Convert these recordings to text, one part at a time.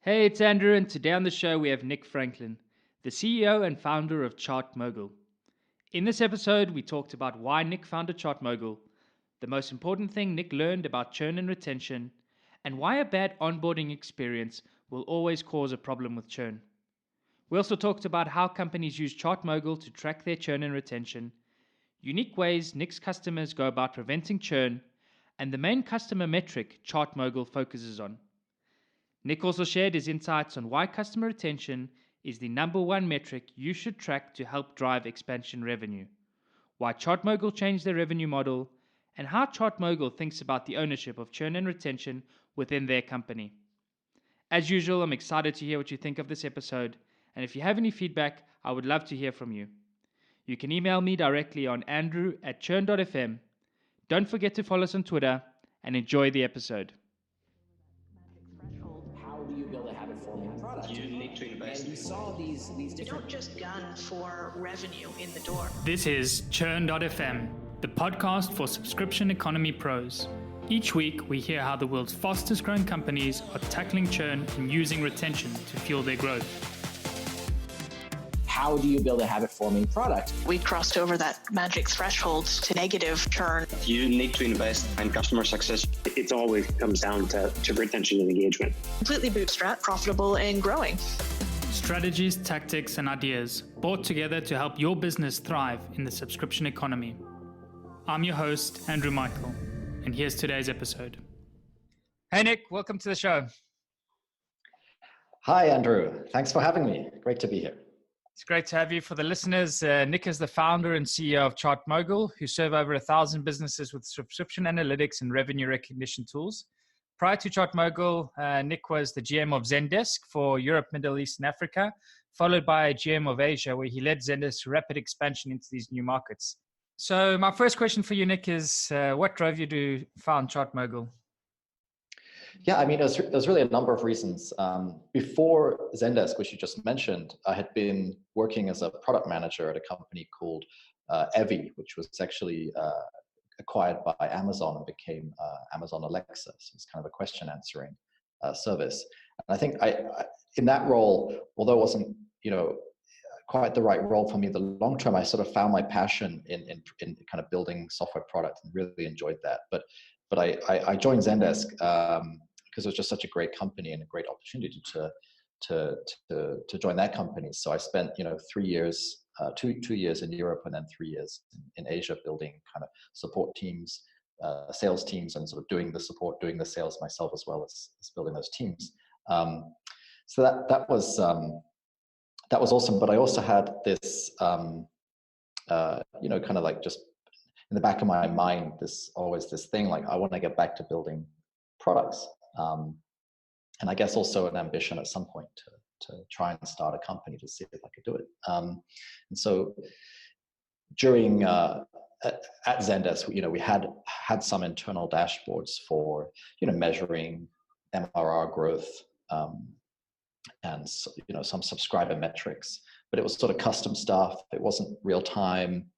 Hey, it's Andrew, and today on the show we have Nick Franklin, the CEO and founder of ChartMogul. In this episode, we talked about why Nick founded ChartMogul, the most important thing Nick learned about churn and retention, and why a bad onboarding experience will always cause a problem with churn. We also talked about how companies use ChartMogul to track their churn and retention, unique ways Nick's customers go about preventing churn, and the main customer metric ChartMogul focuses on. Nick also shared his insights on why customer retention is the number one metric you should track to help drive expansion revenue, why ChartMogul changed their revenue model, and how ChartMogul thinks about the ownership of churn and retention within their company. As usual, I'm excited to hear what you think of this episode, and if you have any feedback, I would love to hear from you. You can email me directly on andrew@churn.fm. Don't forget to follow us on Twitter, and enjoy the episode. How do you build a habit-forming product? You need to invest. And we saw these different... You don't just gun for revenue in the door. This is Churn.fm, the podcast for subscription economy pros. Each week, we hear how the world's fastest growing companies are tackling churn and using retention to fuel their growth. How do you build a habit-forming product? We crossed over that magic threshold to negative churn. You need to invest in customer success. It always comes down to retention and engagement. Completely bootstrapped, profitable, and growing. Strategies, tactics, and ideas brought together to help your business thrive in the subscription economy. I'm your host, Andrew Michael, and here's today's episode. Hey, Nick, welcome to the show. Hi, Andrew. Thanks for having me. Great to be here. It's great to have you. For the listeners, Nick is the founder and CEO of ChartMogul, who serve over 1,000 businesses with subscription analytics and revenue recognition tools. Prior to ChartMogul, Nick was the GM of Zendesk for Europe, Middle East, and Africa, followed by a GM of Asia, where he led Zendesk's rapid expansion into these new markets. So my first question for you, Nick, is what drove you to found ChartMogul? Yeah, I mean, there's really a number of reasons. Before Zendesk, which you just mentioned, I had been working as a product manager at a company called Evie, which was actually acquired by Amazon and became Amazon Alexa. So it's kind of a question answering service. And I think in that role, although it wasn't, quite the right role for me, the long term, I sort of found my passion in kind of building software products and really enjoyed that. But I joined Zendesk because it was just such a great company and a great opportunity to join that company. So I spent 3 years, 2 years in Europe and then 3 years in Asia building kind of support teams, sales teams, and sort of doing the support, doing the sales myself as well as building those teams. So that was awesome. But I also had this kind of like just in the back of my mind, always this thing like I want to get back to building products. And I guess also an ambition at some point to try and start a company to see if I could do it. And so during at Zendesk, we had some internal dashboards for measuring MRR growth and some subscriber metrics, but it was sort of custom stuff. It wasn't real time,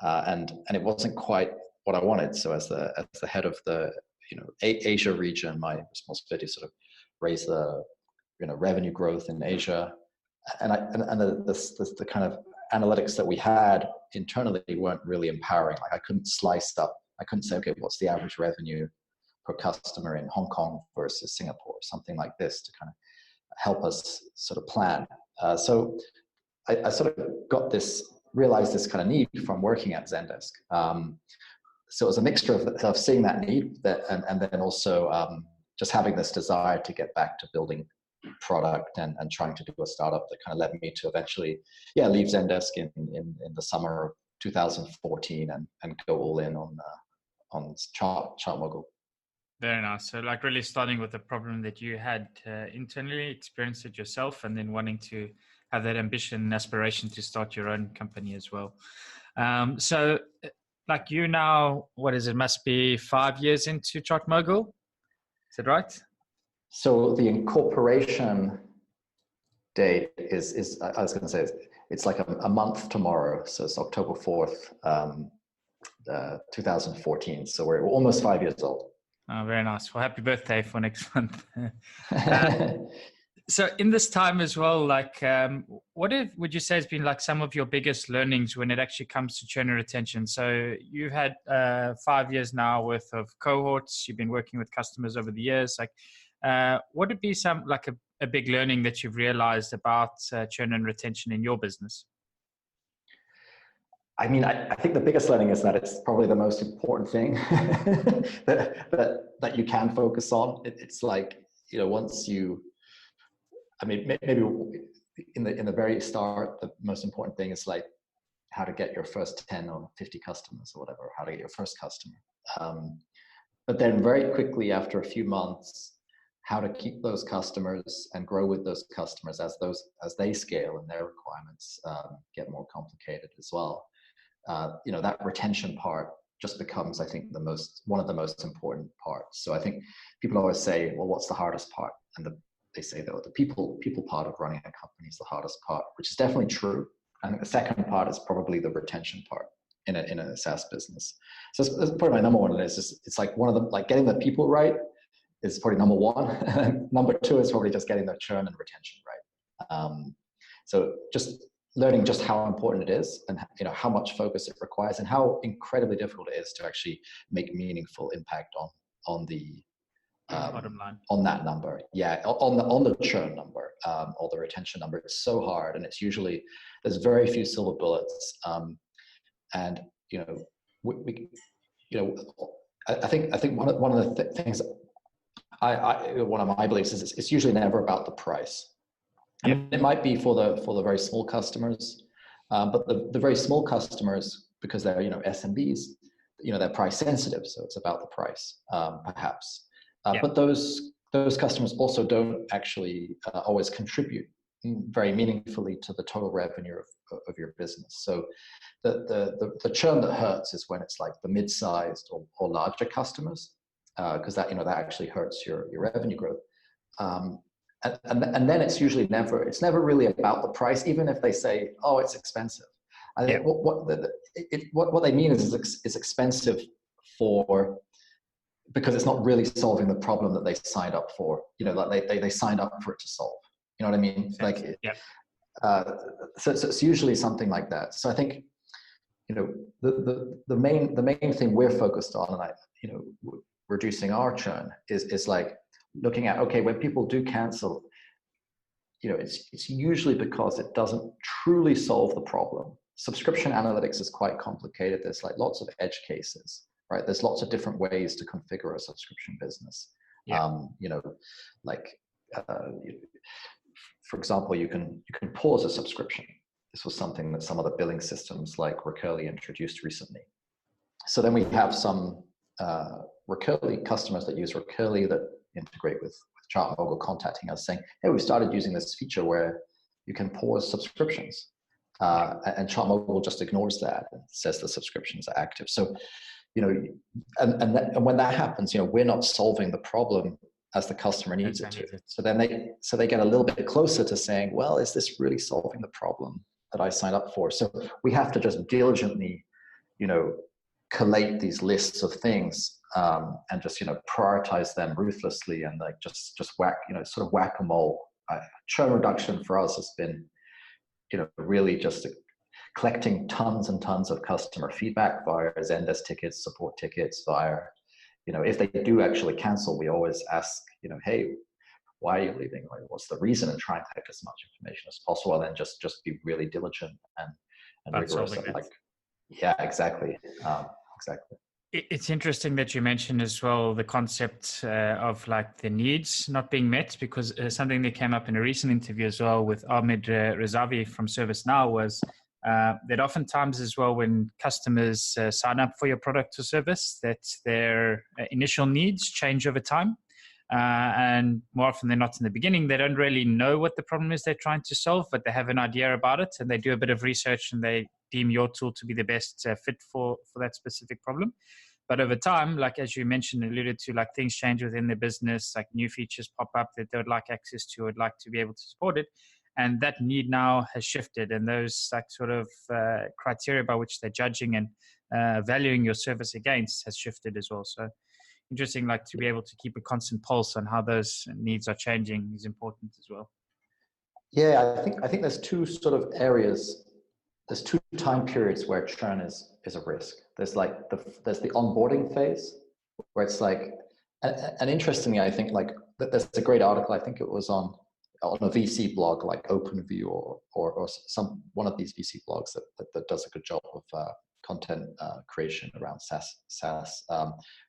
and it wasn't quite what I wanted. So as the head of the Asia region, my responsibility is sort of raise the revenue growth in Asia, and the kind of analytics that we had internally weren't really empowering. Like I couldn't slice up. I couldn't say, okay, what's the average revenue per customer in Hong Kong versus Singapore, something like this to kind of help us sort of plan. So I sort of realized this kind of need from working at Zendesk. So it was a mixture of seeing that need and then also just having this desire to get back to building product and trying to do a startup that kind of led me to eventually, leave Zendesk in the summer of 2014 and go all in on ChartMogul. Very nice. So like really starting with the problem that you had internally, experienced it yourself, and then wanting to have that ambition and aspiration to start your own company as well. So like you now, what is it, must be 5 years into ChartMogul? Is that right? So the incorporation date is I was going to say, it's like a month tomorrow. So it's October 4th, 2014. So we're almost 5 years old. Oh, very nice. Well, happy birthday for next month. So in this time as well, like, would you say has been like some of your biggest learnings when it actually comes to churn and retention? So you've had 5 years now worth of cohorts. You've been working with customers over the years. Like, what would be some like a big learning that you've realized about churn and retention in your business? I mean, I think the biggest learning is that it's probably the most important thing that you can focus on. It's like, you know, once you, I mean, maybe in the very start, the most important thing is like how to get your first 10 or 50 customers or whatever, how to get your first customer. But then very quickly after a few months, how to keep those customers and grow with those customers as they scale and their requirements get more complicated as well. You know, that retention part just becomes, I think, one of the most important parts. So I think people always say, well, what's the hardest part? And they say that the people part of running a company is the hardest part, which is definitely true. I think the second part is probably the retention part in a SaaS business. So that's probably my number one. It's like one of them, like getting the people right is probably number one. Number two is probably just getting the churn and retention right. So just learning just how important it is, and you know how much focus it requires, and how incredibly difficult it is to actually make meaningful impact on the bottom line, on that number. Yeah, on the churn number or the retention number. It's so hard, and it's usually there's very few silver bullets. And you know, we you know, I think one of the things one of my beliefs is it's usually never about the price. I mean, it might be for the very small customers, but the very small customers, because they're, you know, SMBs, you know, they're price sensitive, so it's about the price, perhaps. But those customers also don't actually always contribute very meaningfully to the total revenue of your business. So the churn that hurts is when it's like the mid-sized or larger customers, because that, you know, that actually hurts your revenue growth. And then it's usually never really about the price, even if they say, oh, it's expensive. I think what they mean is it's expensive because it's not really solving the problem that they signed up for. You know, like they signed up for it to solve. You know what I mean? Like, so it's usually something like that. So I think, you know, the main thing we're focused on, and you know, reducing our churn is like looking at, okay, when people do cancel, you know, it's usually because it doesn't truly solve the problem. Subscription analytics is quite complicated. There's like lots of edge cases, right? There's lots of different ways to configure a subscription business. You know, like, for example, you can pause a subscription. This was something that some of the billing systems like Recurly introduced recently. So then we have some Recurly customers that use Recurly that integrate with ChartMogul contacting us saying, hey, we started using this feature where you can pause subscriptions. And ChartMogul just ignores that and says the subscriptions are active. So, you know, and when that happens, you know, we're not solving the problem as the customer needs it to. So then they get a little bit closer to saying, well, is this really solving the problem that I signed up for? So we have to just diligently, you know, collate these lists of things and just, you know, prioritize them ruthlessly and like just whack, you know, sort of whack-a-mole. Churn reduction for us has been, you know, really just collecting tons and tons of customer feedback via Zendesk tickets, support tickets, via, you know, if they do actually cancel, we always ask, you know, hey, why are you leaving? Like, what's the reason? And try and collect as much information as possible, and then just be really diligent and rigorous. Like, yeah, exactly. Exactly. It's interesting that you mentioned as well the concept of like the needs not being met, because something that came up in a recent interview as well with Ahmed Rezavi from ServiceNow was that oftentimes as well when customers sign up for your product or service, that their initial needs change over time. And more often than not in the beginning, they don't really know what the problem is they're trying to solve, but they have an idea about it and they do a bit of research and they deem your tool to be the best fit for that specific problem. But over time, like as you mentioned, alluded to, like things change within the business, like new features pop up that they would like access to, would like to be able to support it. And that need now has shifted, and those like sort of criteria by which they're judging and valuing your service against has shifted as well. So interesting, like to be able to keep a constant pulse on how those needs are changing is important as well. Yeah, I think there's two sort of areas. There's two time periods where churn is a risk. There's like there's the onboarding phase where it's like, and interestingly, I think like there's a great article. I think it was on a VC blog like OpenView or some one of these VC blogs that does a good job of content creation around SaaS,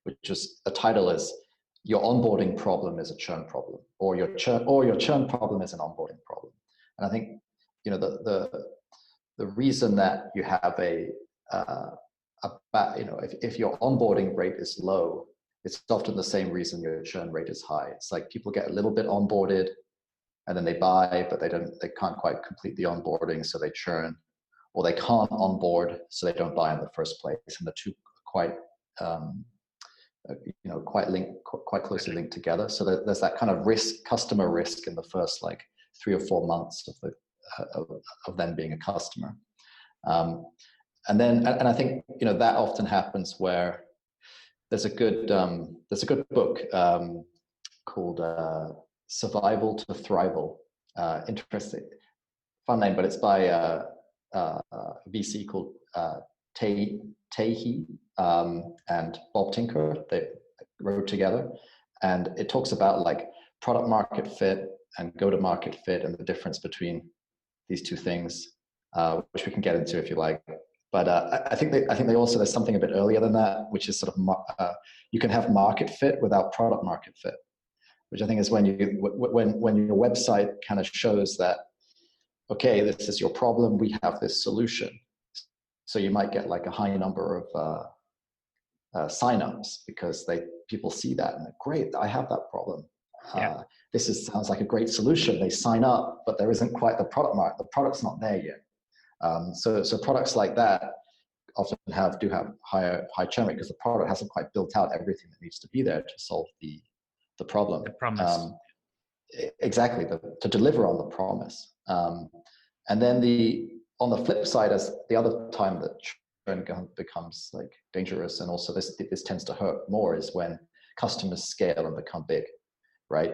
which is the title is "Your onboarding problem is a churn problem," or your churn problem is an onboarding problem. And I think the reason that you have if your onboarding rate is low, it's often the same reason your churn rate is high. It's like people get a little bit onboarded and then they buy, but they can't quite complete the onboarding, so they churn, or they can't onboard, so they don't buy in the first place. And the two quite quite closely linked together. So there's that kind of customer risk in the first like 3 or 4 months of them being a customer. And I think that often happens where there's a good book called Survival to Thrival. Interesting, fun name, but it's by a VC called Tahi and Bob Tinker. They wrote together, and it talks about like product market fit and go to market fit and the difference between these two things, which we can get into if you like. But I think they also, there's something a bit earlier than that, which is sort of you can have market fit without product market fit, which I think is when your website kind of shows that, okay, this is your problem, we have this solution. So you might get like a high number of signups because people see that and great, I have that problem. Yeah. Sounds like a great solution. They sign up, but there isn't quite the product market. The product's not there yet. So products like that often do have high churn rate because the product hasn't quite built out everything that needs to be there to solve the problem. The promise. Exactly, to deliver on the promise. And then on the flip side, as the other time that churn becomes like dangerous, and also this tends to hurt more, is when customers scale and become big, right?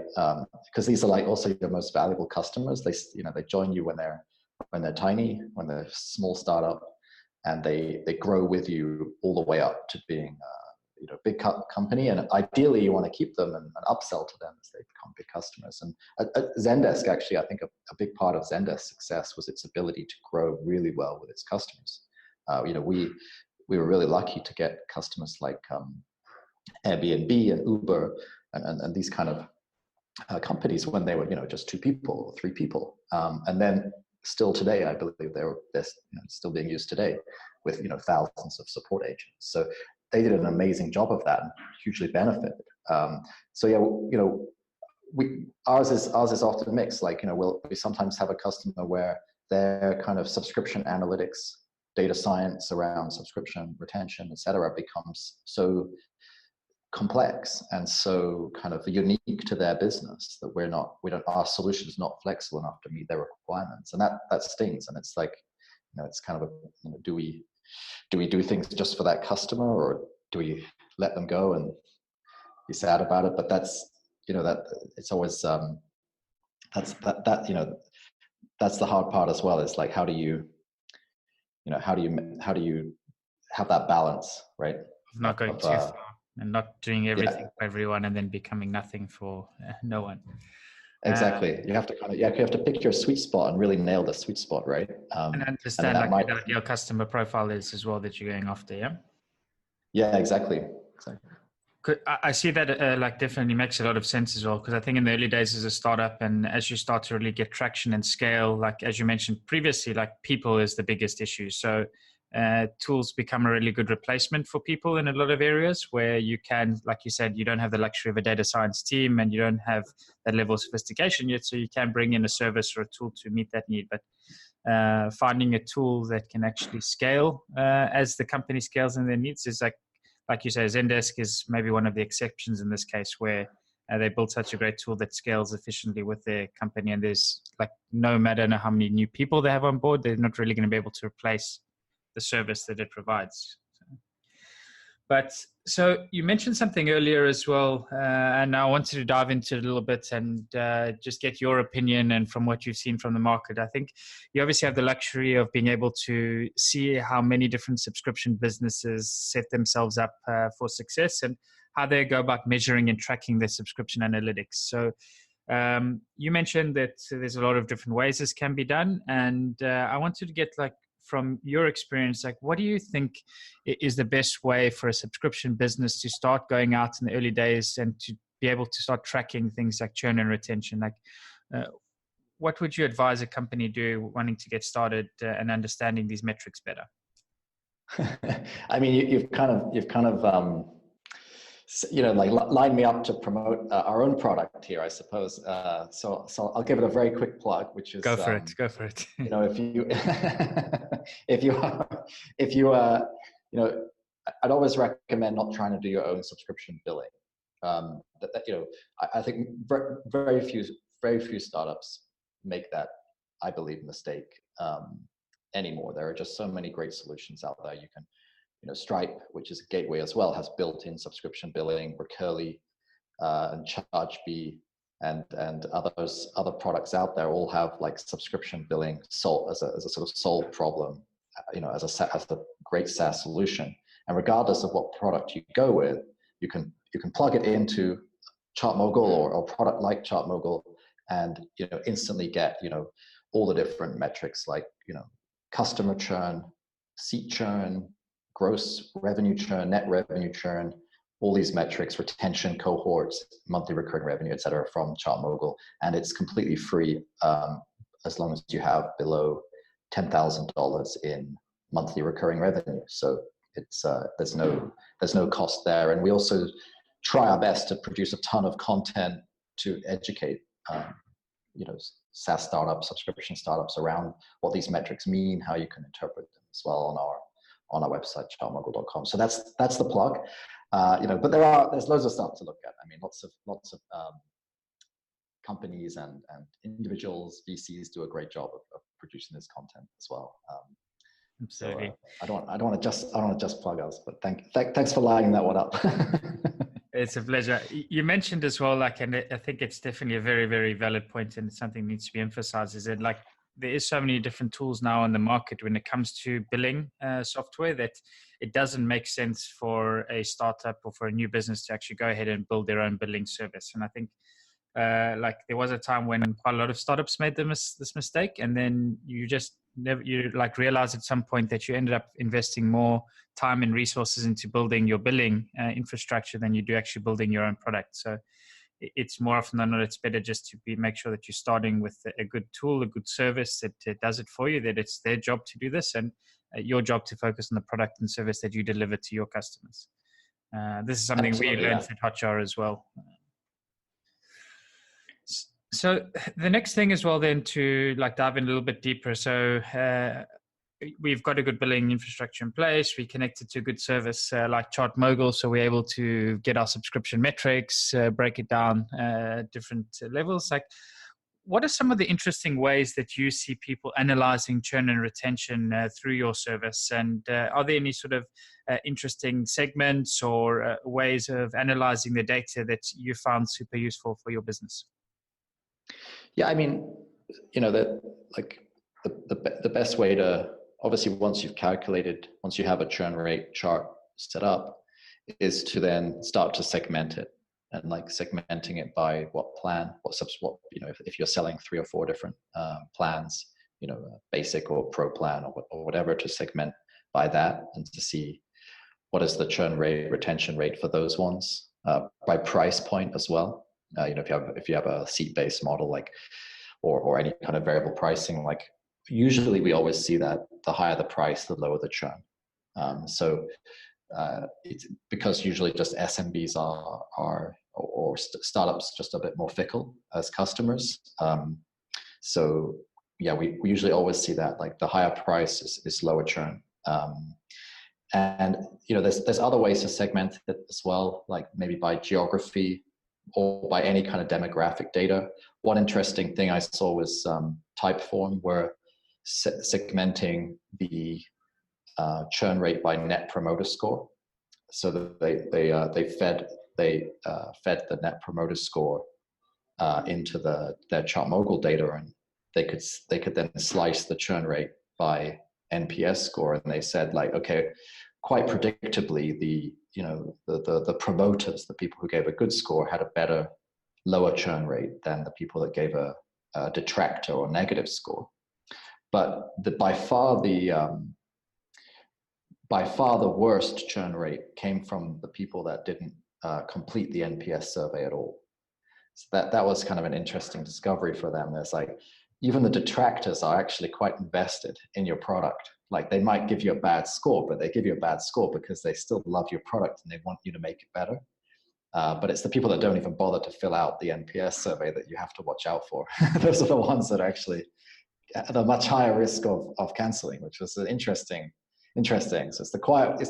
Because these are like also your most valuable customers. They join you when they're tiny, when they're a small startup, and they grow with you all the way up to being a big company. And ideally, you want to keep them and upsell to them as they become big customers. And at Zendesk, actually, I think a big part of Zendesk's success was its ability to grow really well with its customers. We were really lucky to get customers like Airbnb and Uber and these kind of companies when they were just 2 people or 3 people, and then still today I believe they're still being used today with thousands of support agents. So they did an amazing job of that and hugely benefited. So yeah, ours is often mixed. Like we sometimes have a customer where their kind of subscription analytics, data science around subscription retention, etc., becomes so complex and so kind of unique to their business that our solution is not flexible enough to meet their requirements, and that stings. And it's like it's kind of do we do things just for that customer, or do we let them go and be sad about it? But that's that it's always that's the hard part as well. It's like how do you have that balance, right? Of not going too far and not doing everything for everyone and then becoming nothing for no one. Exactly. You have to pick your sweet spot and really nail the sweet spot, right? And understand what your customer profile is as well that you're going after. Yeah. Yeah, exactly. I see that like definitely makes a lot of sense as well, because I think in the early days as a startup, and as you start to really get traction and scale, like as you mentioned previously, like people is the biggest issue. So tools become a really good replacement for people in a lot of areas where you can, like you said, you don't have the luxury of a data science team and you don't have that level of sophistication yet. So you can bring in a service or a tool to meet that need. But finding a tool that can actually scale as the company scales and their needs is like you say, Zendesk is maybe one of the exceptions in this case, where they built such a great tool that scales efficiently with their company. And there's like, no matter how many new people they have on board, they're not really going to be able to replace the service that it provides. But So you mentioned something earlier as well, and I wanted to dive into it a little bit and just get your opinion and from what you've seen from the market. I think you obviously have the luxury of being able to see how many different subscription businesses set themselves up for success and how they go about measuring and tracking their subscription analytics. So you mentioned that there's a lot of different ways this can be done, and I wanted to get from your experience, what do you think is the best way for a subscription business to start going out in the early days and to be able to start tracking things like churn and retention? What would you advise a company do wanting to get started and understanding these metrics better? I mean, you've kind of line me up to promote our own product here, I suppose. So I'll give it a very quick plug, which is go for it. If you I'd always recommend not trying to do your own subscription billing. I think very few startups make that, I believe, mistake anymore. There are just so many great solutions out there. You can, Stripe, which is a gateway as well, has built-in subscription billing. Recurly and ChargeBee and other products out there all have subscription billing as a sort of solved problem, as a great SaaS solution. And regardless of what product you go with, you can plug it into ChartMogul or a product like ChartMogul, and instantly get all the different metrics like customer churn, seat churn, gross revenue churn, net revenue churn, all these metrics, retention cohorts, monthly recurring revenue, et cetera, from ChartMogul. And it's completely free as long as you have below $10,000 in monthly recurring revenue. So it's there's no cost there. And we also try our best to produce a ton of content to educate SaaS startups, subscription startups around what these metrics mean, how you can interpret them as well on our website, ChartMogul.com. So that's the plug. But there's loads of stuff to look at. I mean, lots of companies and individuals, VCs do a great job of producing this content as well. Absolutely. So I don't want to just plug us, but thanks for lining that one up. It's a pleasure. You mentioned as well, and I think it's definitely a very, very valid point, and it's something that needs to be emphasized, is that there is so many different tools now in the market when it comes to billing software that it doesn't make sense for a startup or for a new business to actually go ahead and build their own billing service. And I think there was a time when quite a lot of startups made this mistake, and then you just realize at some point that you ended up investing more time and resources into building your billing infrastructure than you do actually building your own product. So it's more often than not, it's better just to make sure that you're starting with a good tool, a good service that does it for you, that it's their job to do this, and your job to focus on the product and service that you deliver to your customers. This is something we learned at Hotjar as well. So the next thing as well then to dive in a little bit deeper. So we've got a good billing infrastructure in place. We connected to a good service like ChartMogul, so we're able to get our subscription metrics, break it down different levels. What are some of the interesting ways that you see people analyzing churn and retention through your service? And are there any sort of interesting segments or ways of analyzing the data that you found super useful for your business? Yeah, I mean, the best way to, obviously, once you have a churn rate chart set up, is to then start to segment it, and segmenting it by what plan, if you're selling 3 or 4 different plans, basic or pro plan or whatever, to segment by that and to see what is the churn rate, retention rate for those ones, by price point as well. If you have a seat-based model, or any kind of variable pricing, usually we always see that the higher the price, the lower the churn. So it's because usually just SMBs are startups just a bit more fickle as customers. So yeah, we usually always see that the higher price is lower churn. And there's other ways to segment it as well, maybe by geography or by any kind of demographic data. One interesting thing I saw was Typeform, where segmenting the churn rate by net promoter score. so that they fed the Net Promoter Score into their ChartMogul data, and they could then slice the churn rate by NPS score, and they said, like, okay, quite predictably, the promoters, the people who gave a good score, had a better lower churn rate than the people that gave a detractor or negative score. But by far the worst churn rate came from the people that didn't complete the NPS survey at all. So that was kind of an interesting discovery for them. There's like, even the detractors are actually quite invested in your product. Like, they might give you a bad score, but they give you a bad score because they still love your product and they want you to make it better. But it's the people that don't even bother to fill out the NPS survey that you have to watch out for. Those are the ones that are actually at a much higher risk of canceling, which was interesting. So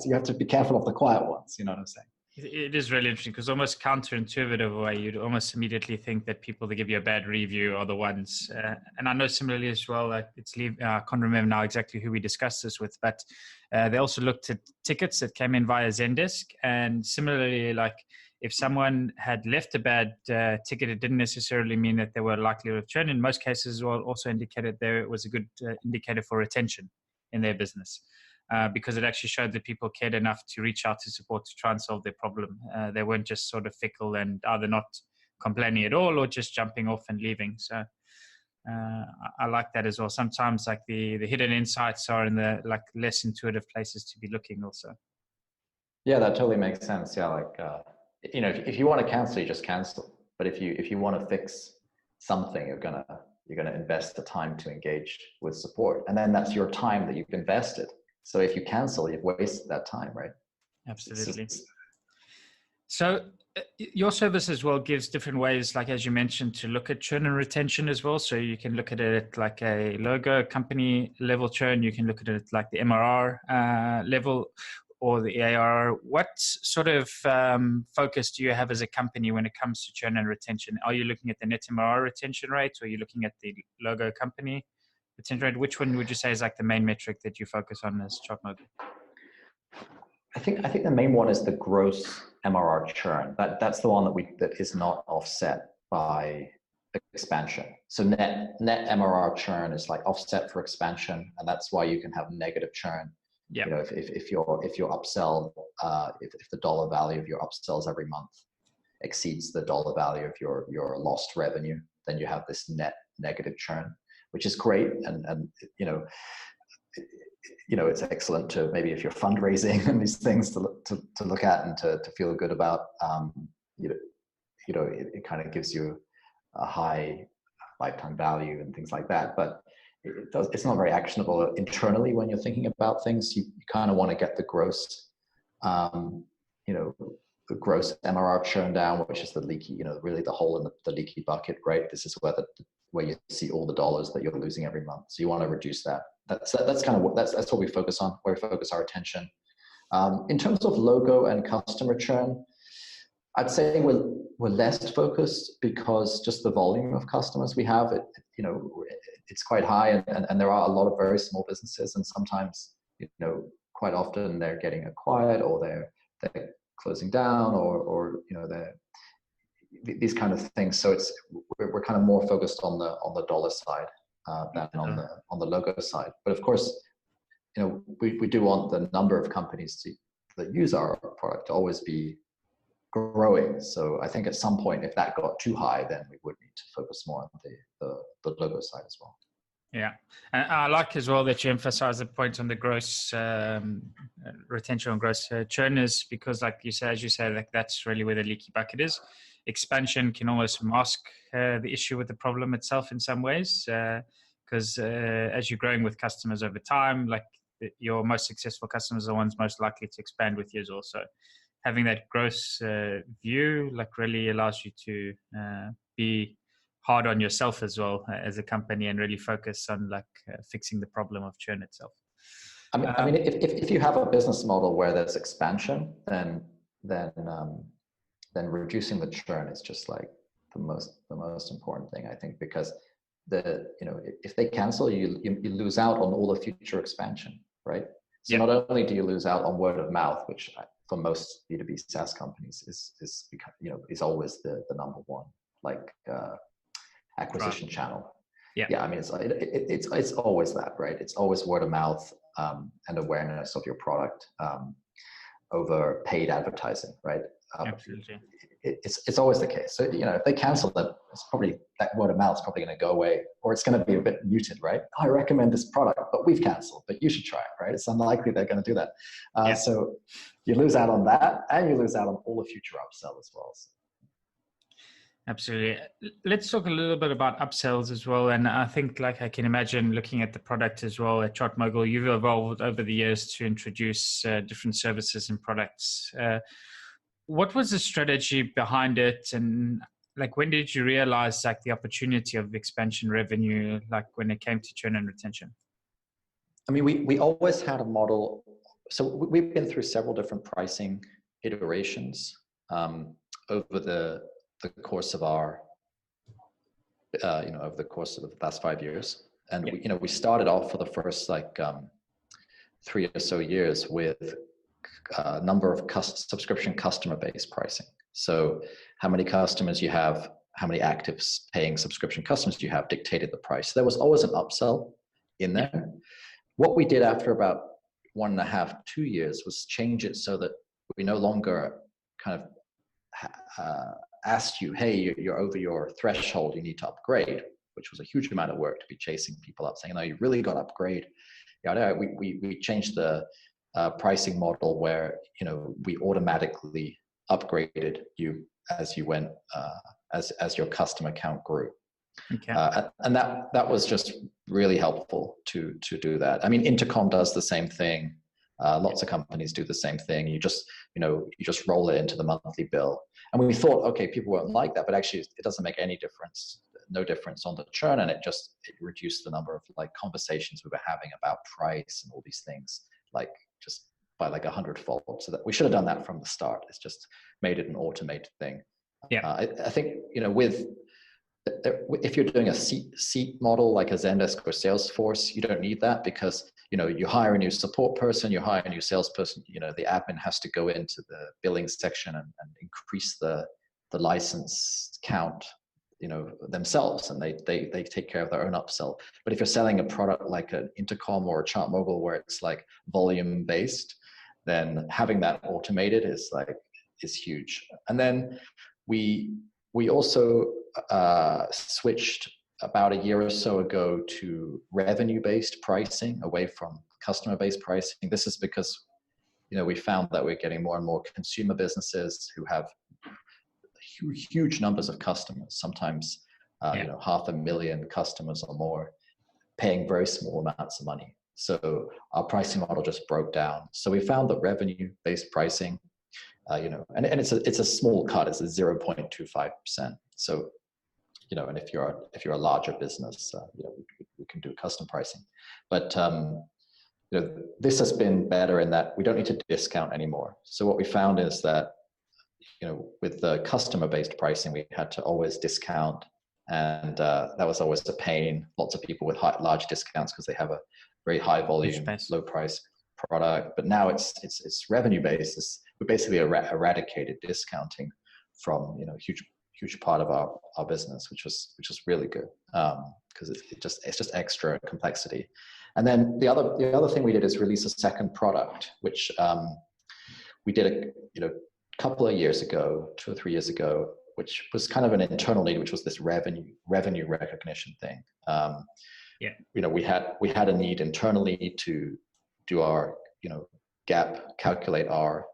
you have to be careful of the quiet ones. You know what I'm saying? It is really interesting, because almost counterintuitive way, you'd almost immediately think that people that give you a bad review are the ones. And I know similarly as well, like I can't remember now exactly who we discussed this with, but they also looked at tickets that came in via Zendesk. And similarly, like, if someone had left a bad ticket, it didn't necessarily mean that they were likely to churn. In most cases, as well, also indicated there was a good indicator for retention in their business. Because it actually showed that people cared enough to reach out to support to try and solve their problem. They weren't just sort of fickle and either not complaining at all or just jumping off and leaving. So I like that as well. Sometimes, like, the hidden insights are in the, like, less intuitive places to be looking also. Yeah, that totally makes sense. Yeah, like if you want to cancel, you just cancel. But if you want to fix something, you're gonna invest the time to engage with support, and then that's your time that you've invested. So if you cancel, you've wasted that time, right? Absolutely. So your service as well gives different ways, like, as you mentioned, to look at churn and retention as well. So you can look at it like a logo company level churn. You can look at it like the MRR level or the ARR. What sort of focus do you have as a company when it comes to churn and retention? Are you looking at the net MRR retention rate, or are you looking at the logo company retention rate? Which one would you say is like the main metric that you focus on as ChartMogul? I think the main one is the gross MRR churn. That's the one that is not offset by expansion. So net MRR churn is like offset for expansion, and that's why you can have negative churn. Yeah. If your upsell, if the dollar value of your upsells every month exceeds the dollar value of your lost revenue, then you have this net negative churn, which is great. And it's excellent to, maybe if you're fundraising and these things, to look at and to feel good about. It kind of gives you a high lifetime value and things like that. But it's not very actionable internally when you're thinking about things. You kind of want to get the gross, the gross MRR churn down, which is the leaky, really the hole in the leaky bucket, right? This is where you see all the dollars that you're losing every month. So you want to reduce that. That's kind of what we focus on, where we focus our attention. In terms of logo and customer churn, I'd say we're less focused, because just the volume of customers we have, it's quite high, and there are a lot of very small businesses, and sometimes, quite often they're getting acquired, or they're closing down, or they're these kind of things. So we're kind of more focused on the dollar side than on the logo side. But of course, we do want the number of companies that use our product to always be growing. So I think at some point, if that got too high, then we would need to focus more on the logo side as well. Yeah, and I like as well that you emphasize the point on the gross retention and gross churn, is because, like you say, as you say, like, that's really where the leaky bucket is. Expansion can almost mask the issue with the problem itself in some ways, because as you're growing with customers over time, like, your most successful customers are the ones most likely to expand with you as well. So having that gross view, like, really allows you to be hard on yourself as well as a company, and really focus on fixing the problem of churn itself. I mean, if you have a business model where there's expansion, then reducing the churn is just like the most important thing, I think, because if they cancel, you lose out on all the future expansion, right? So not only do you lose out on word of mouth, which for most B2B SaaS companies is always the number one acquisition channel. Yeah, I mean it's always that, right? It's always word of mouth and awareness of your product over paid advertising, right? Absolutely. It's always the case. So if they cancel it, it's probably that word of mouth is probably going to go away, or it's going to be a bit muted, right? I recommend this product, but we've canceled, but you should try it, right? It's unlikely they're going to do that. So you lose out on that, and you lose out on all the future upsell as well. So. Absolutely. Let's talk a little bit about upsells as well. And I think, like, I can imagine looking at the product as well at ChartMogul, you've evolved over the years to introduce different services and products. What was the strategy behind it? And like, when did you realize like the opportunity of expansion revenue, like when it came to churn and retention? I mean, we always had a model. So we've been through several different pricing iterations over the course of our, over the course of the last 5 years. And we started off for the first 3 or so years with a number of subscription customer based pricing. So how many customers you have, how many active paying subscription customers you have dictated the price. There was always an upsell in there. What we did after about 1.5, 2 years was change it so that we no longer kind of asked you, hey, you're over your threshold, you need to upgrade, which was a huge amount of work to be chasing people up, saying, no, you really got to upgrade. We changed the pricing model where we automatically upgraded you as you went, as your customer count grew. Okay. And that was just really helpful to do that. I mean, Intercom does the same thing. Lots of companies do the same thing. You just roll it into the monthly bill. And we thought, okay, people won't like that, but actually it doesn't make any difference, no difference on the churn. And it reduced the number of conversations we were having about price and all these things, just by 100-fold. So that we should have done that from the start. It's just made it an automated thing. Yeah. I think, if you're doing a seat model like a Zendesk or Salesforce, you don't need that because, you hire a new support person, you hire a new salesperson, the admin has to go into the billing section and increase the license count, themselves, and they take care of their own upsell. But if you're selling a product like an Intercom or a ChartMogul where it's volume based, then having that automated is huge. And then we also switched about a year or so ago to revenue-based pricing away from customer-based pricing. This is because, we found that we're getting more and more consumer businesses who have huge numbers of customers, sometimes 500,000 customers or more, paying very small amounts of money. So our pricing model just broke down. So we found that revenue-based pricing, and it's a small cut, it's a 0.25%. So, and if you're a larger business, we can do custom pricing. But this has been better in that we don't need to discount anymore. So what we found is that, with the customer-based pricing, we had to always discount, and that was always a pain. Lots of people with large discounts because they have a very high volume, low price product. But now it's revenue based. We basically eradicated discounting from huge part of our business, which was really good because it's just extra complexity. And then the other thing we did is release a second product, which we did a couple of years ago, 2 or 3 years ago, which was kind of an internal need, which was this revenue recognition thing. We had a need internally to do our gap, calculate our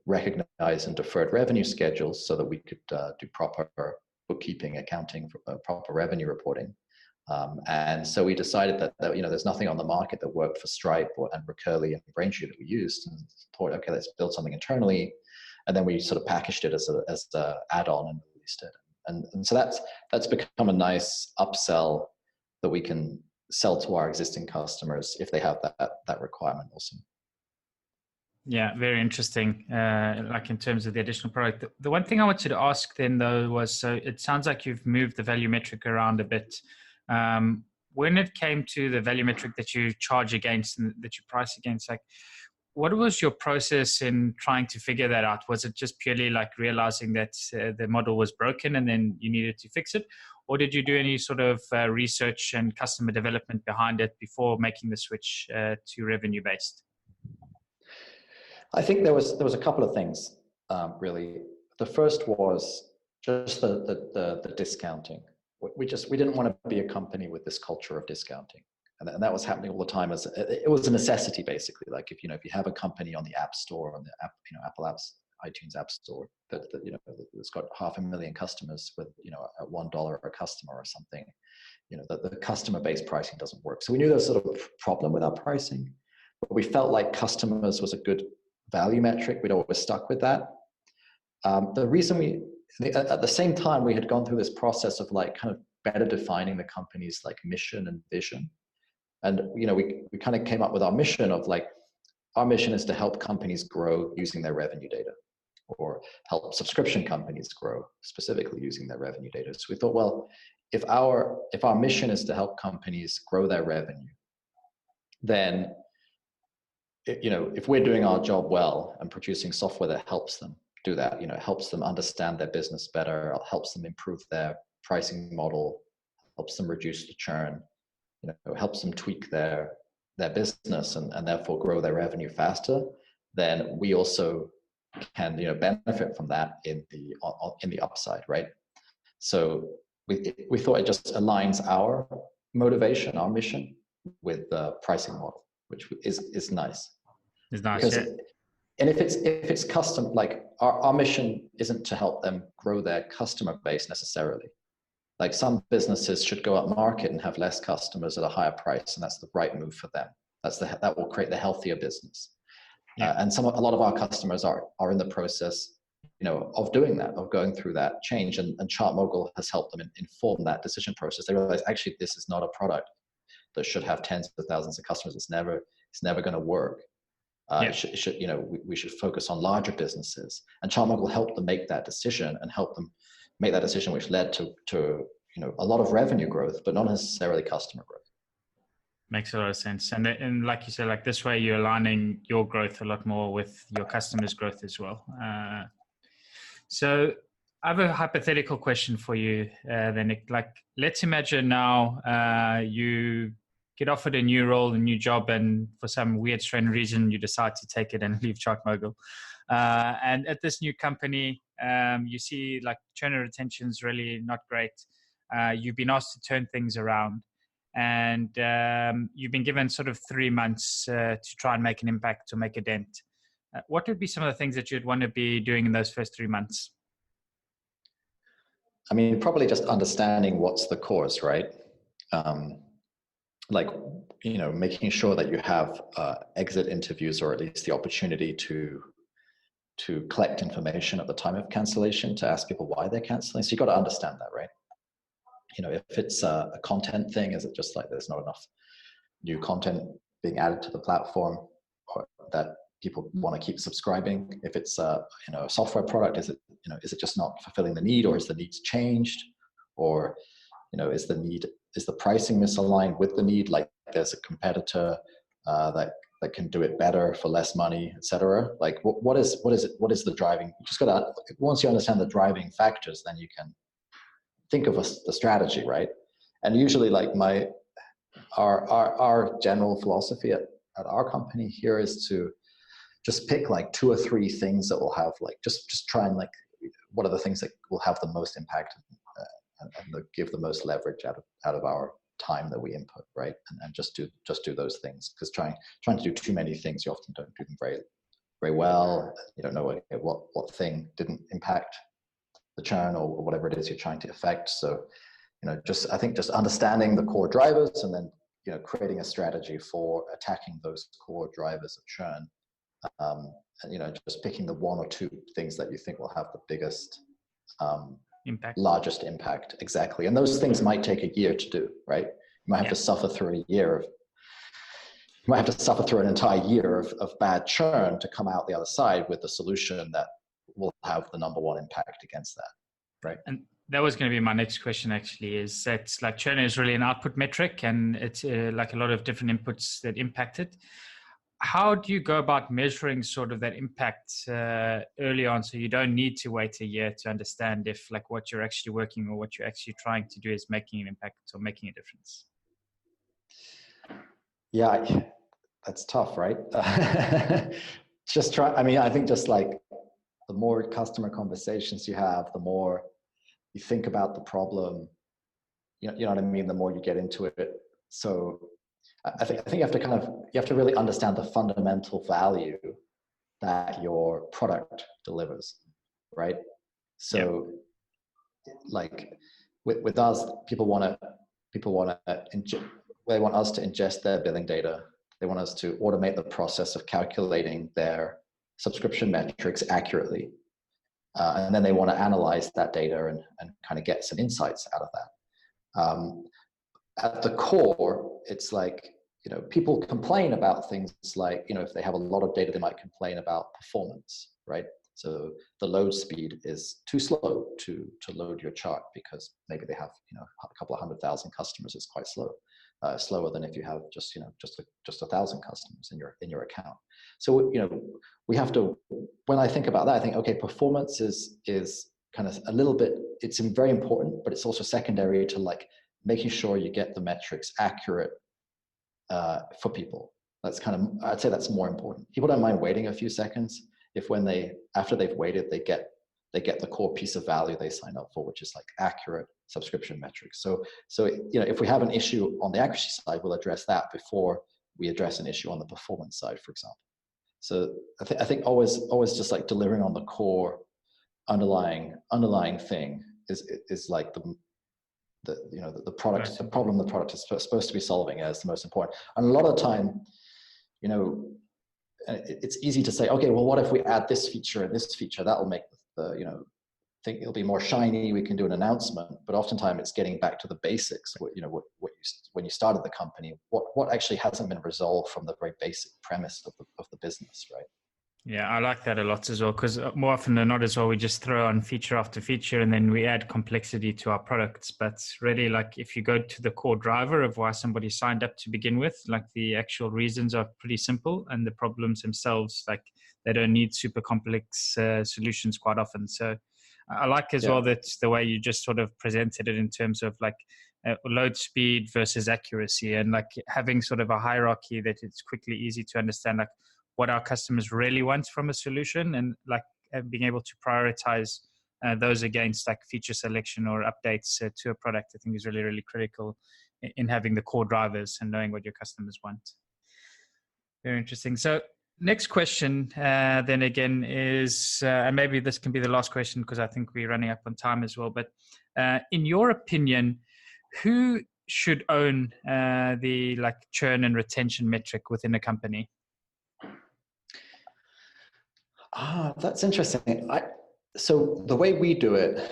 recognize and deferred revenue schedules so that we could do proper bookkeeping, accounting, proper revenue reporting. And so we decided that there's nothing on the market that worked for Stripe and Recurly and Braintree that we used, and thought, okay, let's build something internally. And then we sort of packaged it as a add-on and released it. And so that's become a nice upsell that we can sell to our existing customers if they have that requirement also. Yeah, very interesting. In terms of the additional product, the one thing I wanted to ask then though was, so it sounds like you've moved the value metric around a bit. when it came to the value metric that you charge against and that you price against, like, what was your process in trying to figure that out? Was it just purely like realizing that the model was broken and then you needed to fix it? Or did you do any sort of research and customer development behind it before making the switch to revenue-based? I think there was a couple of things, really. The first was just the discounting. We didn't want to be a company with this culture of discounting. And that was happening all the time. It was a necessity, basically. Like if you have a company on the App Store, on the app, Apple Apps, iTunes App Store, that's got 500,000 customers with at $1 a customer or something, the customer-based pricing doesn't work. So we knew there was sort of a problem with our pricing, but we felt like customers was a good value metric. We'd always stuck with that. The reason at the same time, we had gone through this process of like kind of better defining the company's like mission and vision. And, we kind of came up with our mission of like, our mission is to help companies grow using their revenue data, or help subscription companies grow specifically using their revenue data. So we thought, well, if our mission is to help companies grow their revenue, then, if we're doing our job well and producing software that helps them do that, helps them understand their business better, helps them improve their pricing model, helps them reduce the churn, helps them tweak their business and therefore grow their revenue faster, then we also can benefit from that in the upside, right? So we thought it just aligns our motivation, our mission, with the pricing model, which is nice. It's nice, because, yeah. And if it's custom, like our mission isn't to help them grow their customer base necessarily. Like some businesses should go up market and have less customers at a higher price, and that's the right move for them. That will create the healthier business. Yeah. And a lot of our customers are in the process, of doing that, of going through that change. And ChartMogul has helped them inform that decision process. They realize actually this is not a product that should have tens of thousands of customers. It's never going to work. It should, we should focus on larger businesses. And ChartMogul helped them make that decision and help them make that decision, which led to a lot of revenue growth, but not necessarily customer growth. Makes a lot of sense. And like you said, like this way you're aligning your growth a lot more with your customers' growth as well. So I have a hypothetical question for you, then, Nick. Like, let's imagine now you get offered a new role, a new job, and for some weird, strange reason, you decide to take it and leave ChartMogul. And at this new company, you see like churn and retention is really not great. You've been asked to turn things around, and you've been given sort of 3 months to try and make an impact or make a dent. What would be some of the things that you'd want to be doing in those first 3 months? I mean, probably just understanding what's the cause, right? Making sure that you have exit interviews, or at least the opportunity to collect information at the time of cancellation, to ask people why they're canceling. So you got to understand that, right? If it's a content thing, is it just like there's not enough new content being added to the platform, or that people want to keep subscribing? If it's a software product, is it just not fulfilling the need, or is the needs changed, or is the pricing misaligned with the need? Like there's a competitor that can do it better for less money, etc. Like what is the driving? You just gotta, once you understand the driving factors, then you can think of the strategy, right? And usually, like our general philosophy at our company here is to just pick like 2 or 3 things that will have like just try and like, what are the things that will have the most impact and give the most leverage out of our time that we input, right? And just do those things, because trying to do too many things, you often don't do them very, very well. You don't know what thing didn't impact the churn or whatever it is you're trying to affect. So, I think just understanding the core drivers, and then, creating a strategy for attacking those core drivers of churn. And, just picking the 1 or 2 things that you think will have the biggest, impact, largest impact. Exactly. And those things might take a year to do, right? You might have to suffer through an entire year of bad churn to come out the other side with the solution that will have the number 1 impact against that, right? And that was going to be my next question, actually, is that like churn is really an output metric, and it's like a lot of different inputs that impact it. How do you go about measuring sort of that impact early on, so you don't need to wait a year to understand if like what you're actually working or what you're actually trying to do is making an impact or making a difference? Yeah, that's tough, right? I think just like the more customer conversations you have, the more you think about the problem, you know what I mean, the more you get into it. So I think you have to really understand the fundamental value that your product delivers, right? So like with us, they want us to ingest their billing data. They want us to automate the process of calculating their subscription metrics accurately. And then they want to analyze that data and kind of get some insights out of that. At the core, it's like, you know, people complain about things like, you know, if they have a lot of data, they might complain about performance, right? So the load speed is too slow to load your chart because maybe they have, you know, a couple of 100,000 customers. It's quite slow, slower than if you have just 1,000 customers in your account. So, you know, we have to, when I think about that, I think, okay, performance is kind of a little bit, it's very important, but it's also secondary to like making sure you get the metrics accurate for people. That's kind of, I'd say that's more important. People don't mind waiting a few seconds if after they've waited, they get the core piece of value they sign up for, which is like accurate subscription metrics. So you know, if we have an issue on the accuracy side, we'll address that before we address an issue on the performance side, for example. So I think always just like delivering on the core underlying thing is like the product, the problem the product is supposed to be solving is the most important. And a lot of the time, you know, it's easy to say, okay, well, what if we add this feature and this feature? That will make the, you know, think it'll be more shiny. We can do an announcement, but oftentimes it's getting back to the basics. When you started the company, what actually hasn't been resolved from the very basic premise of the business, right? Yeah, I like that a lot as well, because more often than not as well, we just throw on feature after feature and then we add complexity to our products. But really, like if you go to the core driver of why somebody signed up to begin with, like the actual reasons are pretty simple and the problems themselves, like they don't need super complex solutions quite often. So I like as well that the way you just sort of presented it in terms of like load speed versus accuracy, and like having sort of a hierarchy that it's quickly easy to understand like what our customers really want from a solution, and like being able to prioritize those against like feature selection or updates to a product, I think is really, really critical in having the core drivers and knowing what your customers want. Very interesting. So next question then again is, and maybe this can be the last question because I think we're running up on time as well, but in your opinion, who should own the like churn and retention metric within a company? That's interesting. So the way we do it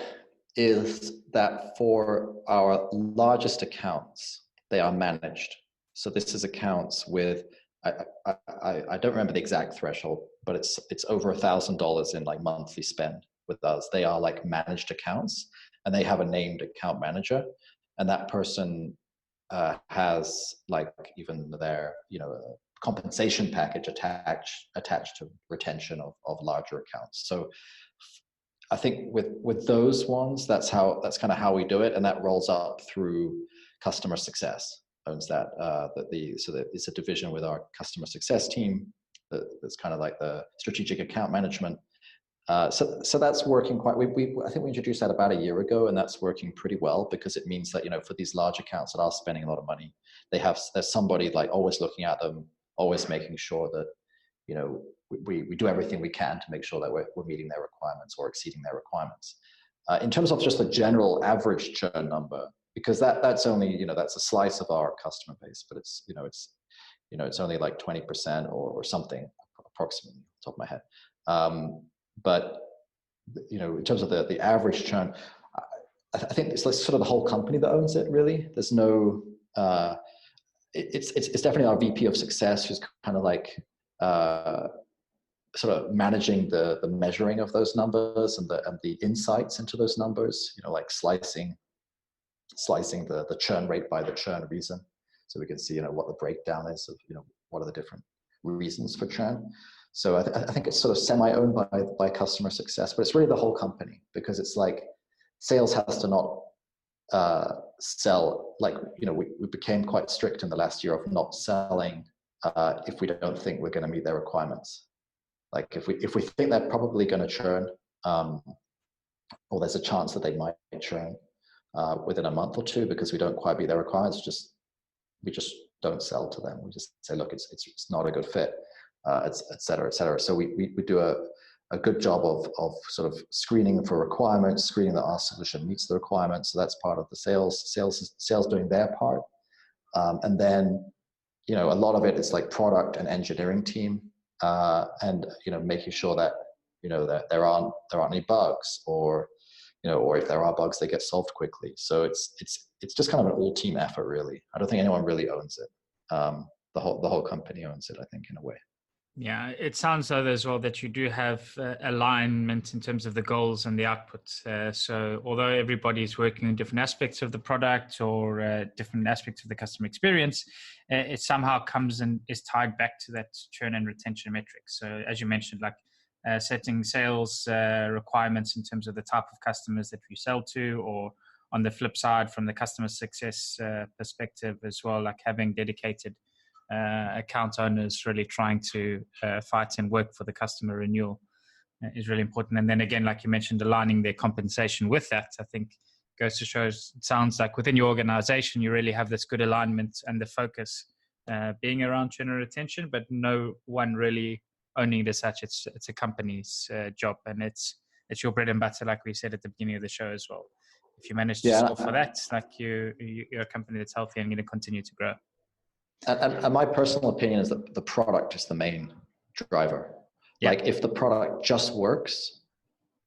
is that for our largest accounts, they are managed. So this is accounts with, I don't remember the exact threshold, but it's over $1,000 in like monthly spend with us. They are like managed accounts, and they have a named account manager, and that person has like even their, you know, compensation package attached to retention of larger accounts. So I think with those ones, that's kind of how we do it, and that rolls up through customer success owns that. So that it's a division with our customer success team. That's kind of like the strategic account management. So that's working quite. I think we introduced that about a year ago, and that's working pretty well because it means that, you know, for these large accounts that are spending a lot of money, there's somebody like always looking at them, always making sure that, you know, we do everything we can to make sure that we're meeting their requirements or exceeding their requirements. In terms of just the general average churn number, because that's only, you know, that's a slice of our customer base, but it's only like 20% or something approximately, off the top of my head. But, you know, in terms of the average churn, I think it's like sort of the whole company that owns it, really. There's no, it's definitely our VP of success who's kind of like sort of managing the measuring of those numbers and the insights into those numbers, like slicing the churn rate by the churn reason. So we can see, what the breakdown is of, what are the different reasons for churn. So I think it's sort of semi-owned by customer success, but it's really the whole company, because it's like sales has to not sell, like, we became quite strict in the last year of not selling if we don't think we're going to meet their requirements. Like if we think they're probably going to churn, or there's a chance that they might churn within a month or two because we don't quite meet their requirements, we just don't sell to them. We just say, look, it's not a good fit, et cetera, et cetera. So we do a good job of sort of screening for requirements, screening that our solution meets the requirements. So that's part of the sales doing their part. And then, a lot of it is like product and engineering team, and, making sure that, that there aren't any bugs, or if there are bugs, they get solved quickly. So it's just kind of an all team effort, really. I don't think anyone really owns it. The whole company owns it, I think, in a way. Yeah, it sounds though as well that you do have alignment in terms of the goals and the outputs. So although everybody's working on different aspects of the product or different aspects of the customer experience, it somehow comes and is tied back to that churn and retention metrics. So as you mentioned, like setting sales requirements in terms of the type of customers that we sell to, or on the flip side, from the customer success perspective as well, like having dedicated account owners really trying to fight and work for the customer renewal is really important. And then again, like you mentioned, aligning their compensation with that, I think goes to show, it sounds like within your organization, you really have this good alignment and the focus being around churn and retention, but no one really owning it as such. It's a company's job, and it's your bread and butter, like we said at the beginning of the show as well. If you manage to solve for that, like you're a company that's healthy and going to continue to grow. And my personal opinion is that the product is the main driver. Yeah. Like if the product just works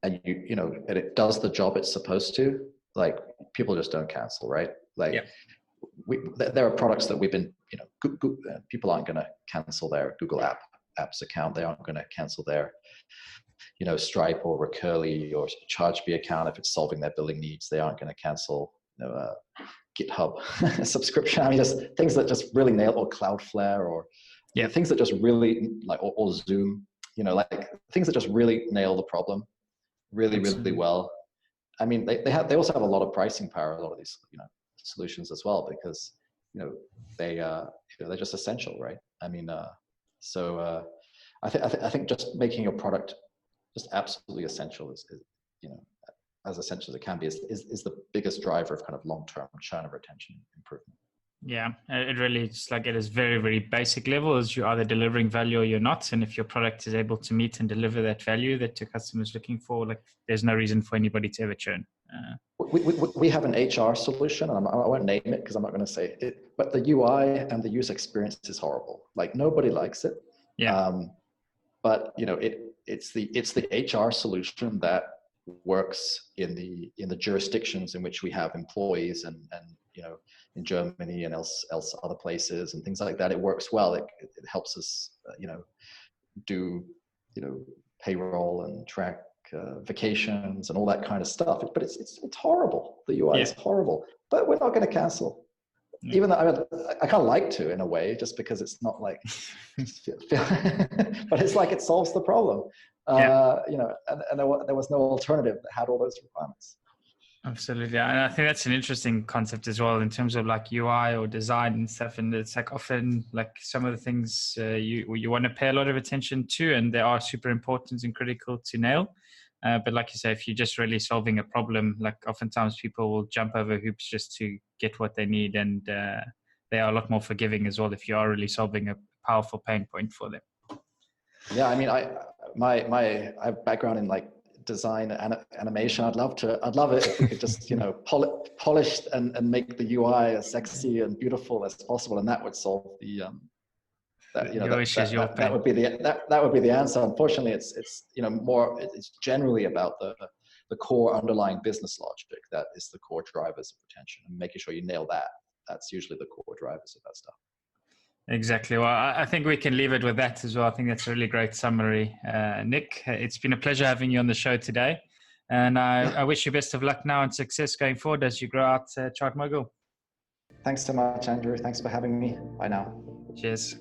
and and it does the job it's supposed to, like people just don't cancel, right? Like there are products that we've been, people aren't going to cancel their Google Apps account. They aren't going to cancel their, Stripe or Recurly or ChargeBee account if it's solving their billing needs. They aren't going to cancel, GitHub subscription. I mean, just things that just really nail, or Cloudflare, or things that just really like, or Zoom, like things that just really nail the problem really well. I mean, they also have a lot of pricing power, a lot of these, solutions as well, because, they're just essential, right? I mean, I think just making your product just absolutely essential is as essential as it can be, is the biggest driver of kind of long-term churn and retention improvement. Yeah, it really is like at its very, very basic level is you're either delivering value or you're not. And if your product is able to meet and deliver that value that your customer is looking for, like there's no reason for anybody to ever churn. We have an HR solution, and I won't name it because I'm not going to say it, but the UI and the user experience is horrible. Like nobody likes it. Yeah. But it's the HR solution that works in the jurisdictions in which we have employees, and in Germany and else other places and things like that. It works well. It helps us do payroll and track vacations and all that kind of stuff. But it's horrible. The UI is horrible. But we're not going to cancel. Even though I kind of like to, in a way, just because it's not like, but it's like it solves the problem. And there was no alternative that had all those requirements. Absolutely. And I think that's an interesting concept as well in terms of like UI or design and stuff. And it's like often like some of the things you want to pay a lot of attention to, and they are super important and critical to nail. But like you say, if you're just really solving a problem, like oftentimes people will jump over hoops just to get what they need. And they are a lot more forgiving as well if you are really solving a powerful pain point for them. Yeah, I mean, I have background in like design and animation. I'd love it if we could just polish and make the UI as sexy and beautiful as possible, and that would solve the that would be the answer. Unfortunately, it's generally about the core underlying business logic that is the core drivers of retention, and making sure you nail that. That's usually the core drivers of that stuff. Exactly. Well, I think we can leave it with that as well. I think that's a really great summary. Nick, it's been a pleasure having you on the show today. And I wish you best of luck now and success going forward as you grow out ChartMogul. Thanks so much, Andrew. Thanks for having me. Bye now. Cheers.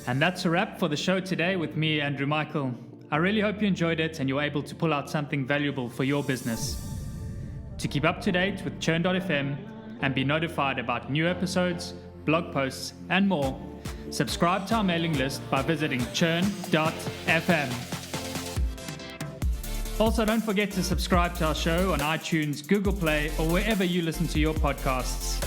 And that's a wrap for the show today with me, Andrew Michael. I really hope you enjoyed it and you're able to pull out something valuable for your business. To keep up to date with Churn.fm and be notified about new episodes, blog posts, and more, subscribe to our mailing list by visiting Churn.fm. Also, don't forget to subscribe to our show on iTunes, Google Play, or wherever you listen to your podcasts.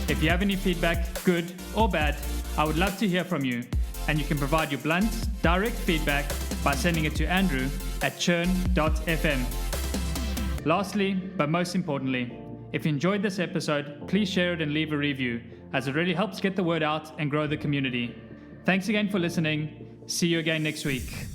If you have any feedback, good or bad, I would love to hear from you, and you can provide your blunt, direct feedback by sending it to Andrew at Churn.fm. Lastly, but most importantly, if you enjoyed this episode, please share it and leave a review, as it really helps get the word out and grow the community. Thanks again for listening. See you again next week.